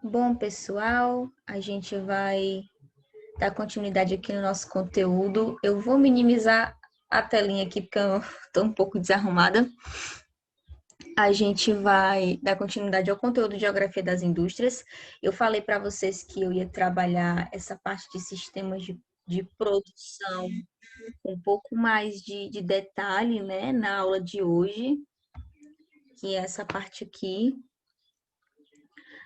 Bom, pessoal, a gente vai dar continuidade aqui no nosso conteúdo. Eu vou minimizar a telinha aqui porque eu estou um pouco desarrumada. A gente vai dar continuidade ao conteúdo de Geografia das Indústrias. Eu falei para vocês que eu ia trabalhar essa parte de sistemas de produção com um pouco mais de detalhe, né, na aula de hoje, que é essa parte aqui.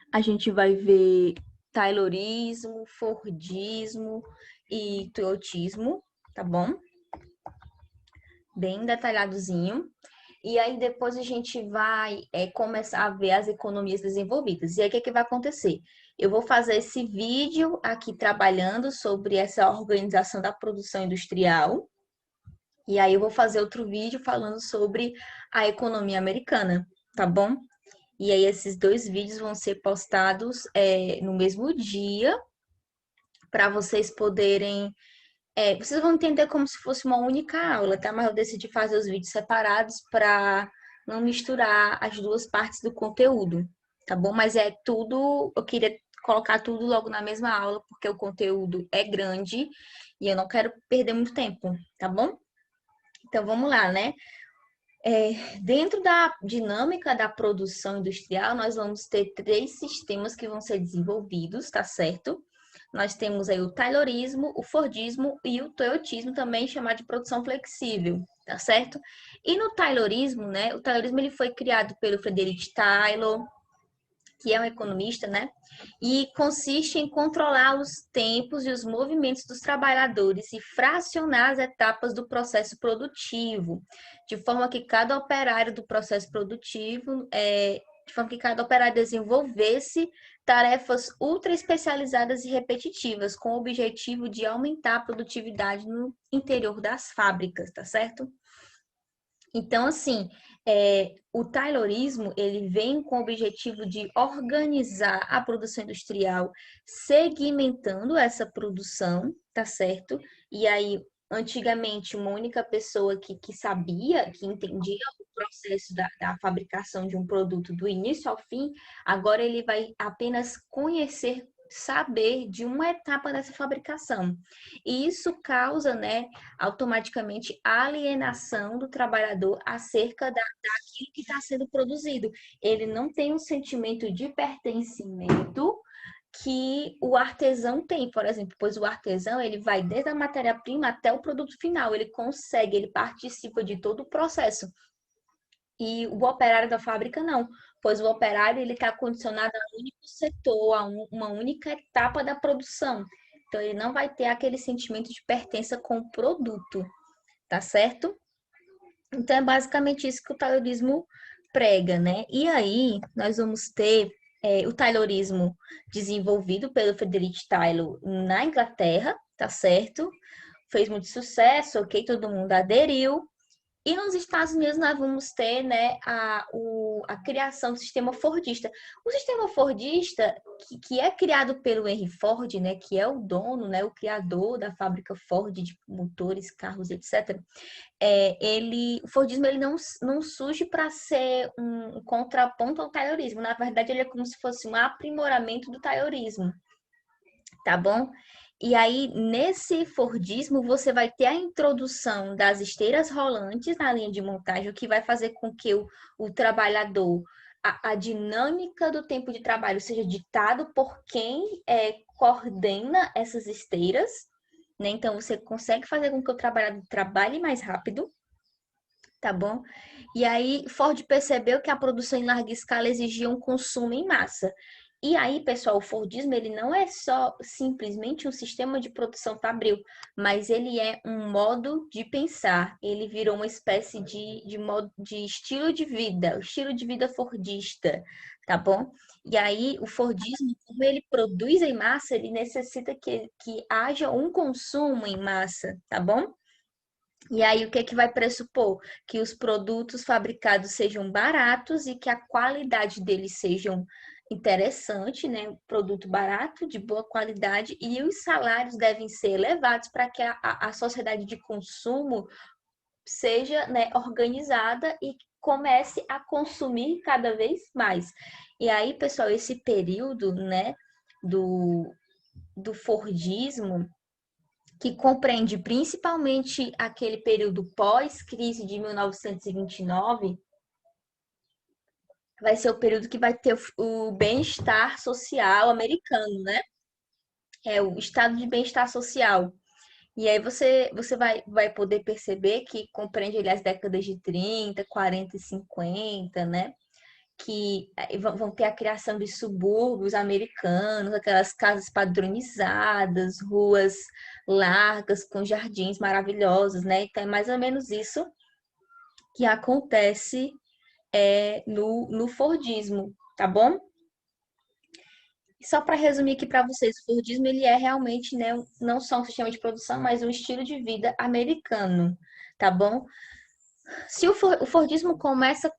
A gente vai ver Taylorismo, Fordismo e Toyotismo, tá bom? Bem detalhadozinho. E aí depois a gente vai começar a ver as economias desenvolvidas. E aí o que vai acontecer? Eu vou fazer esse vídeo aqui trabalhando sobre essa organização da produção industrial. E aí eu vou fazer outro vídeo falando sobre a economia americana, tá bom? E aí esses dois vídeos vão ser postados no mesmo dia para vocês poderem. Vocês vão entender como se fosse uma única aula, tá? Mas eu decidi fazer os vídeos separados para não misturar as duas partes do conteúdo, tá bom? Mas é tudo. Eu queria colocar tudo logo na mesma aula, porque o conteúdo é grande e eu não quero perder muito tempo, tá bom? Então vamos lá, né? Dentro da dinâmica da produção industrial, nós vamos ter três sistemas que vão ser desenvolvidos, tá certo? Nós temos aí o Taylorismo, o Fordismo e o Toyotismo, também chamado de produção flexível, tá certo? E no Taylorismo, né? O Taylorismo ele foi criado pelo Frederick Taylor, que é um economista, né? E consiste em controlar os tempos e os movimentos dos trabalhadores e fracionar as etapas do processo produtivo, de forma que cada operário do processo produtivo, de forma que cada operário desenvolvesse tarefas ultra especializadas e repetitivas, com o objetivo de aumentar a produtividade no interior das fábricas, tá certo? Então, assim, o Taylorismo, ele vem com o objetivo de organizar a produção industrial, segmentando essa produção, tá certo? E aí, antigamente, uma única pessoa que sabia, que entendia o processo da fabricação de um produto do início ao fim, agora ele vai apenas conhecer, saber de uma etapa dessa fabricação. E isso causa, né, automaticamente alienação do trabalhador acerca daquilo que está sendo produzido. Ele não tem um sentimento de pertencimento que o artesão tem, por exemplo, pois o artesão ele vai desde a matéria-prima até o produto final, ele consegue, ele participa de todo o processo. E o operário da fábrica não, pois o operário ele está condicionado a um único setor, uma única etapa da produção. Então ele não vai ter aquele sentimento de pertença com o produto, tá certo? Então é basicamente isso que o Taylorismo prega, né? E aí nós vamos ter o Taylorismo desenvolvido pelo Frederick Taylor na Inglaterra, tá certo? Fez muito sucesso, ok? Todo mundo aderiu. E nos Estados Unidos nós vamos ter, né, a criação do sistema Fordista. O sistema Fordista, que é criado pelo Henry Ford, né, que é o dono, né, o criador da fábrica Ford de motores, carros, etc. O Fordismo ele não surge para ser um contraponto ao Taylorismo. Na verdade, ele é como se fosse um aprimoramento do Taylorismo, tá bom? E aí, nesse Fordismo, você vai ter a introdução das esteiras rolantes na linha de montagem, o que vai fazer com que o trabalhador, a dinâmica do tempo de trabalho seja ditado por quem coordena essas esteiras, né? Então, você consegue fazer com que o trabalhador trabalhe mais rápido, tá bom? E aí, Ford percebeu que a produção em larga escala exigia um consumo em massa. E aí, pessoal, o Fordismo ele não é só simplesmente um sistema de produção fabril, mas ele é um modo de pensar. Ele virou uma espécie de modo de estilo de vida, o estilo de vida fordista, tá bom? E aí, o Fordismo, como ele produz em massa, ele necessita que haja um consumo em massa, tá bom? E aí, o que é que vai pressupor? Que os produtos fabricados sejam baratos e que a qualidade deles sejam interessante, né? Um produto barato, de boa qualidade, e os salários devem ser elevados para que a sociedade de consumo seja, né, organizada e comece a consumir cada vez mais. E aí, pessoal, esse período, né, do, do Fordismo, que compreende principalmente aquele período pós-crise de 1929, vai ser o período que vai ter o bem-estar social americano, né? É o estado de bem-estar social. E aí você vai poder perceber que compreende ali as décadas de 30, 40 e 50, né? Que vão ter a criação de subúrbios americanos, aquelas casas padronizadas, ruas largas com jardins maravilhosos, né? Então é mais ou menos isso que acontece no Fordismo, tá bom? Só para resumir aqui para vocês, o Fordismo ele é realmente, né, não só um sistema de produção, mas um estilo de vida americano, tá bom? Se o Fordismo começa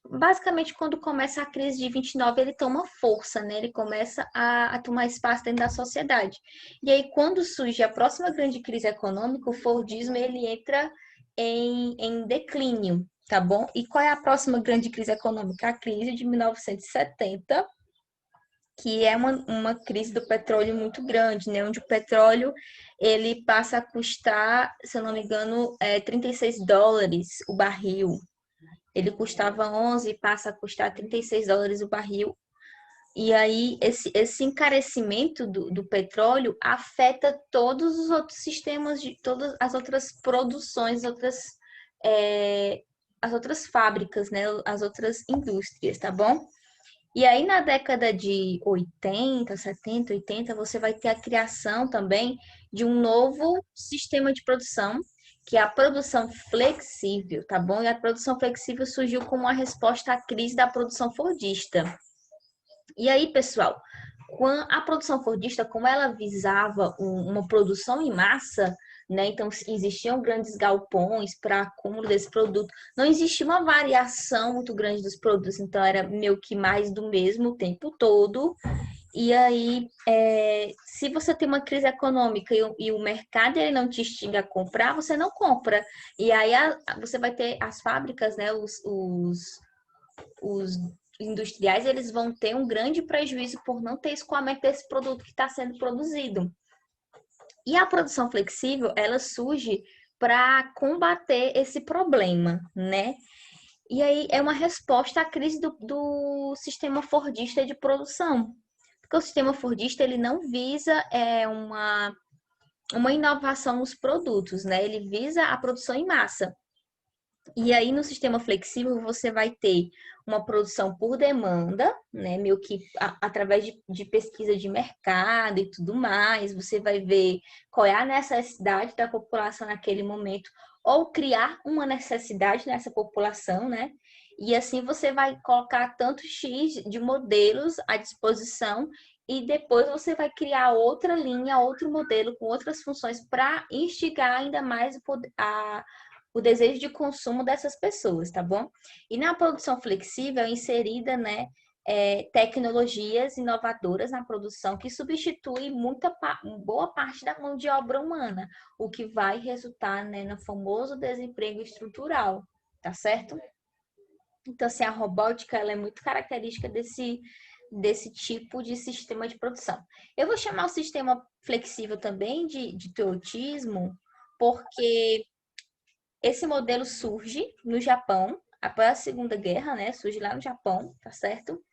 basicamente quando começa a crise de 29, ele toma força, né? Ele começa a tomar espaço dentro da sociedade. E aí, quando surge a próxima grande crise econômica, o Fordismo ele entra em declínio, tá bom? E qual é a próxima grande crise econômica? A crise de 1970, que é uma crise do petróleo muito grande, né? Onde o petróleo ele passa a custar, se eu não me engano, US$ 36 o barril. Ele custava 11 e passa a custar US$ 36 o barril. E aí, esse encarecimento do petróleo afeta todos os outros sistemas, de todas as outras produções, é, as outras fábricas, né? As outras indústrias, tá bom? E aí, na década de 80, 70, 80, você vai ter a criação também de um novo sistema de produção, que é a produção flexível, tá bom? E a produção flexível surgiu como uma resposta à crise da produção fordista. E aí, pessoal, a produção fordista, como ela visava uma produção em massa, né? Então, existiam grandes galpões para acúmulo desse produto. Não existia uma variação muito grande dos produtos, então era meio que mais do mesmo o tempo todo. E aí, se você tem uma crise econômica e o mercado ele não te instiga a comprar, você não compra. E aí você vai ter as fábricas, né? Os industriais eles vão ter um grande prejuízo por não ter escoamento desse produto que está sendo produzido. E a produção flexível, ela surge para combater esse problema, né? E aí é uma resposta à crise do sistema fordista de produção. Porque o sistema fordista, ele não visa uma inovação nos produtos, né? Ele visa a produção em massa. E aí, no sistema flexível, você vai ter uma produção por demanda, né? Meio que através de pesquisa de mercado e tudo mais. Você vai ver qual é a necessidade da população naquele momento, ou criar uma necessidade nessa população, né? E assim você vai colocar tanto X de modelos à disposição, e depois você vai criar outra linha, outro modelo com outras funções para instigar ainda mais o desejo de consumo dessas pessoas, tá bom? E na produção flexível é inserida, né, tecnologias inovadoras na produção que substitui boa parte da mão de obra humana, o que vai resultar, né, no famoso desemprego estrutural, tá certo? Então, assim, a robótica ela é muito característica desse tipo de sistema de produção. Eu vou chamar o sistema flexível também de teotismo, porque esse modelo surge no Japão, após a Segunda Guerra, né? Surge lá no Japão, tá certo?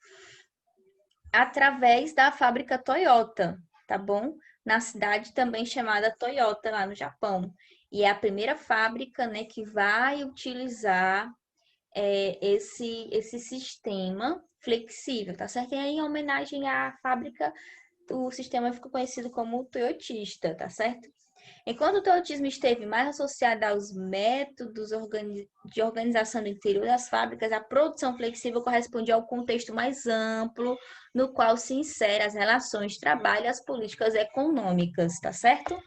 Através da fábrica Toyota, tá bom? Na cidade também chamada Toyota, lá no Japão. E é a primeira fábrica, né, que vai utilizar esse sistema flexível, tá certo? E aí, em homenagem à fábrica, o sistema ficou conhecido como toyotista, tá certo? Enquanto o teotismo esteve mais associado aos métodos de organização do interior das fábricas, a produção flexível corresponde ao contexto mais amplo no qual se inserem as relações de trabalho e as políticas econômicas, tá certo?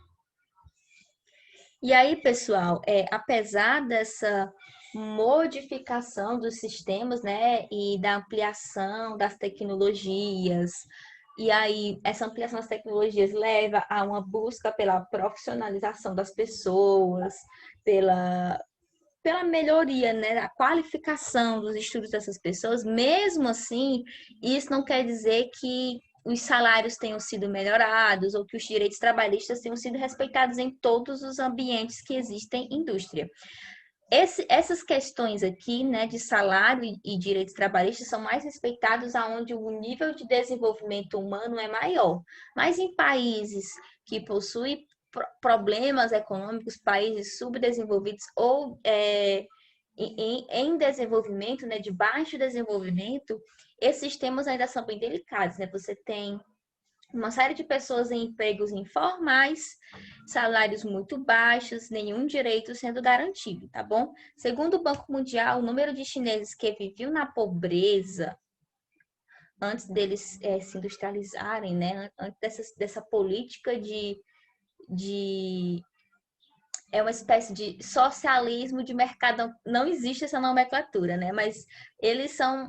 E aí, pessoal, apesar dessa modificação dos sistemas, né, e da ampliação das tecnologias, e aí essa ampliação das tecnologias leva a uma busca pela profissionalização das pessoas, pela pela melhoria, né, da qualificação dos estudos dessas pessoas, mesmo assim, isso não quer dizer que os salários tenham sido melhorados ou que os direitos trabalhistas tenham sido respeitados em todos os ambientes que existem em indústria. Essas questões aqui, né, de salário e direitos trabalhistas são mais respeitados aonde o nível de desenvolvimento humano é maior. Mas em países que possuem problemas econômicos, países subdesenvolvidos ou em desenvolvimento, né, de baixo desenvolvimento, esses temas ainda são bem delicados, né? Você tem uma série de pessoas em empregos informais, salários muito baixos, nenhum direito sendo garantido, tá bom? Segundo o Banco Mundial, o número de chineses que viviam na pobreza antes deles se industrializarem, né? Antes dessa política de é uma espécie de socialismo de mercado, não existe essa nomenclatura, né? Mas eles são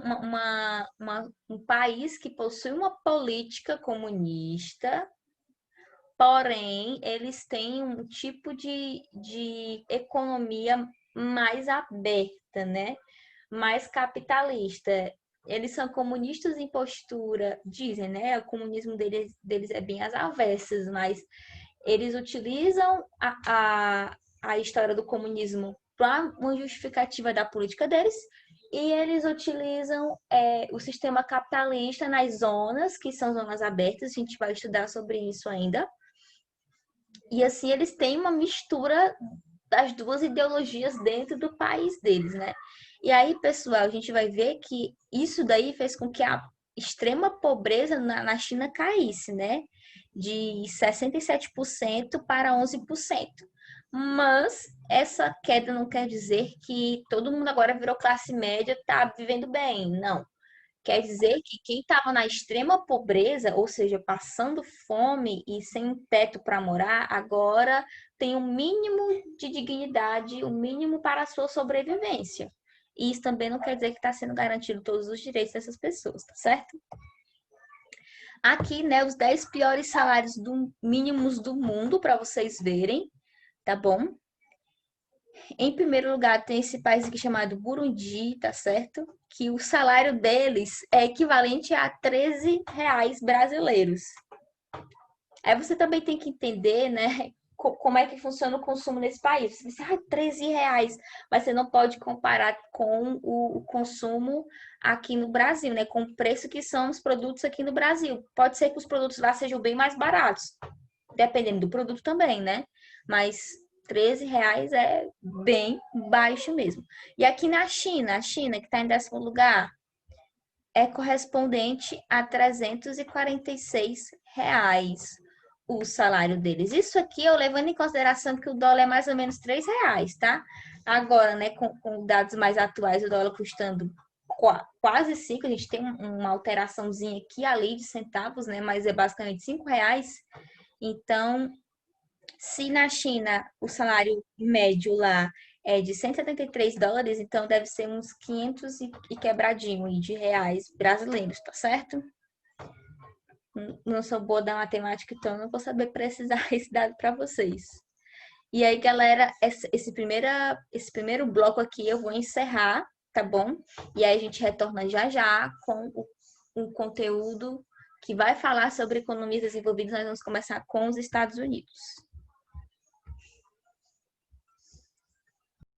um país que possui uma política comunista, porém, eles têm um tipo de economia mais aberta, né? Mais capitalista. Eles são comunistas em postura, dizem, né? O comunismo deles é bem às avessas, mas eles utilizam a história do comunismo para uma justificativa da política deles e eles utilizam o sistema capitalista nas zonas, que são zonas abertas, a gente vai estudar sobre isso ainda. E assim, eles têm uma mistura das duas ideologias dentro do país deles, né? E aí, pessoal, a gente vai ver que isso daí fez com que a extrema pobreza na China caísse, né? De 67% para 11%. Mas essa queda não quer dizer que todo mundo agora virou classe média, tá vivendo bem. Não. Quer dizer que quem estava na extrema pobreza, ou seja, passando fome e sem um teto para morar, agora tem um mínimo de dignidade, um mínimo para a sua sobrevivência. E isso também não quer dizer que está sendo garantido todos os direitos dessas pessoas, tá certo? Aqui, né, os 10 piores salários mínimos do mundo para vocês verem, tá bom? Em primeiro lugar, tem esse país aqui chamado Burundi, tá certo? Que o salário deles é equivalente a 13 reais brasileiros. Aí você também tem que entender, né, como é que funciona o consumo nesse país. Você diz, 13 reais, mas você não pode comparar com o consumo aqui no Brasil, né, com o preço que são os produtos aqui no Brasil. Pode ser que os produtos lá sejam bem mais baratos, dependendo do produto também, né? Mas 13 reais é bem baixo mesmo. E aqui na China, a China, que está em 10º lugar, é correspondente a 346 reais o salário deles. Isso aqui eu levando em consideração que o dólar é mais ou menos 3 reais, tá? Agora, né, com dados mais atuais, o dólar custando quase 5, a gente tem uma alteraçãozinha aqui ali de centavos, né? Mas é basicamente 5 reais. Então, se na China o salário médio lá é de 173 dólares, então deve ser uns 500 e quebradinho aí de reais brasileiros, tá certo? Não sou boa da matemática, então não vou saber precisar esse dado para vocês. E aí, galera, esse primeiro bloco aqui eu vou encerrar, tá bom? E aí a gente retorna já já com o conteúdo que vai falar sobre economias desenvolvidas. Nós vamos começar com os Estados Unidos.